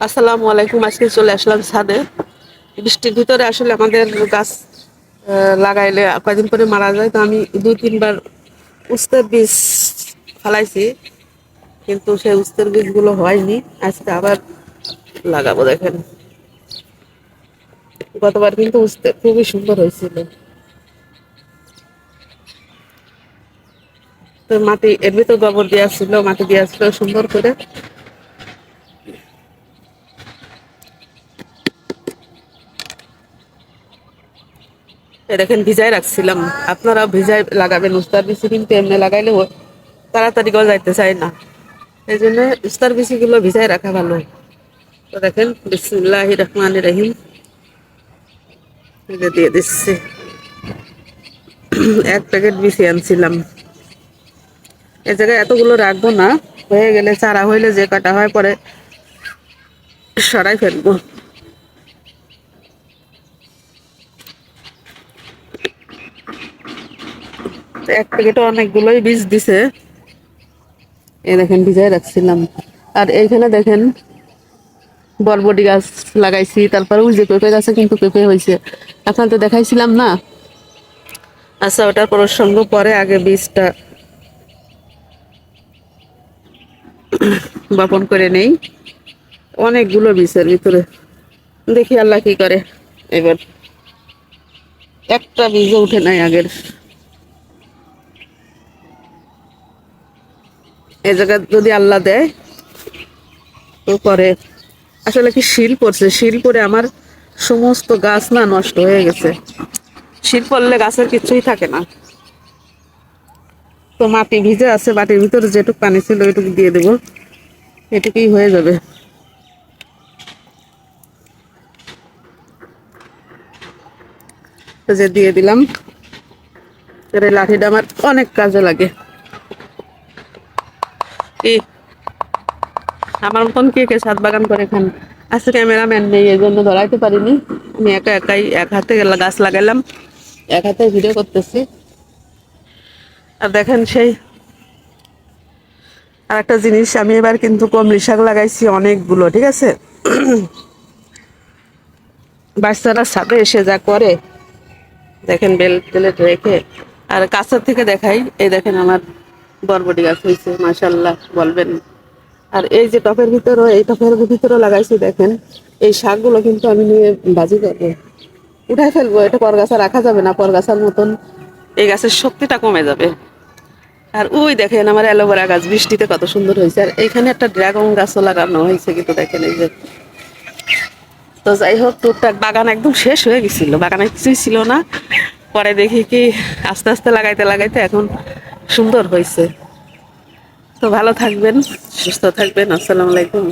আসসালামু আলাইকুম। আজকে চলে আসলাম ছাদে। বৃষ্টির ভিতরে আসলে আমাদের গাছ লাগাইলে কয়দিন পরে মারা যায়, তো আমি 2-3 বার উস্তের বীজ ফালাইছি, কিন্তু সেই উস্তের বীজগুলো হয়নি। আজকে আবার লাগাবো। দেখেন, গতবার কিন্তু উস্তে খুবই সুন্দর হয়েছিল। তো মাটি এর ভিতর গোবর দেওয়া ছিল, মাটি দেওয়া ছিল সুন্দর করে। দেখেন, ভিজাই রাখছিলাম। আপনারা ভিজাই লাগাবেন উস্তার বীজ, কিন্তু এমনি লাগাইলে তাড়াতাড়ি গজাইতে চায় না। এই জন্য উস্তার বীজগুলো ভিজাই রাখা ভালো। তো দেখেন, বিসমিল্লাহির রহমানির রহিম দিয়ে দিচ্ছি। 1 প্যাকেট বিছি আনছিলাম। এই জায়গায় এতগুলো রাখবো না, হয়ে গেলে চারা হইলে যে কাটা হয় পরে সরাই ফেলবো। তো 1 প্যাকেটে অনেকগুলোই বীজ দিছে। এই দেখেন, ভিজাই রাখছিলাম। আর এইখানে দেখেন, বরবটি গাছ লাগাইছি। তারপরে ওই যে পেঁপে গাছে কিন্তু পেঁপে হয়েছে। এখন তো দেখাইছিলাম না। আচ্ছা, ওটার প্রসঙ্গ পরে, আগে বীজটা বপন করে নেই। অনেকগুলো বীজের ভিতরে, দেখি আল্লাহ কি করে। এবার একটা বীজও উঠে নাই আগের। এই জায়গায় যদি আল্লাহ দেয় তো পরে। আসলে কি শিল পড়ছে, শিল পরে আমার সমস্ত গাছ না নষ্ট হয়ে গেছে। শিল পড়লে গাছের কিছুই থাকে না। তো মাটি ভিজে আছে, মাটির ভিতরে যেটুকু পানি ছিল ওইটুকু দিয়ে দেবো, এটুকুই হয়ে যাবে। তো যে দিয়ে দিলাম। এর এই লাঠিটা আমার অনেক কাজে লাগে। কি আমার মতন কে কে ছাদ বাগান করে খান? আজকে ক্যামেরাম্যান নেই, এই জন্য ধরাইতে পারিনি। আমি একা একাই এক হাতে গাছ লাগাইলাম, এক হাতে ভিডিও করতেছি। আর দেখেন, সেই আর একটা জিনিস, আমি এবার কিন্তু কমলি শাক লাগাইছি অনেকগুলো, ঠিক আছে? বাচ্চারা ছাদে এসে যা করে দেখেন, বেল টেলে রেখে। আর কাছের থেকে দেখাই, এই দেখেন আমার বরবটি গাছ হয়েছে, মাশাল্লাহ বলবেন। আর এই যে টপের ভিতরে, এই টপের ভিতরে লাগাইছি দেখেন। এই শাকগুলো কিন্তু আমি নিয়ে বাজি করবো, উঠাই ফেলবো। এটা পরগাছা রাখা যাবে না, পরগাছার মতন এই গাছের শক্তিটা কমে যাবে। আর ওই দেখেন আমার অ্যালোভেরা গাছ বৃষ্টিতে কত সুন্দর হয়েছে। আর এইখানে একটা ড্রাগন গাছও লাগানো হয়েছে, কিন্তু দেখেন এই যে। তো যাই হোক, টুকটাক বাগান একদম শেষ হয়ে গেছিল, বাগানে কিছুই ছিল না। পরে দেখি কি আস্তে আস্তে লাগাইতে লাগাইতে এখন সুন্দর হয়েছে। তো ভালো থাকবেন, সুস্থ থাকবেন। আসসালামু আলাইকুম।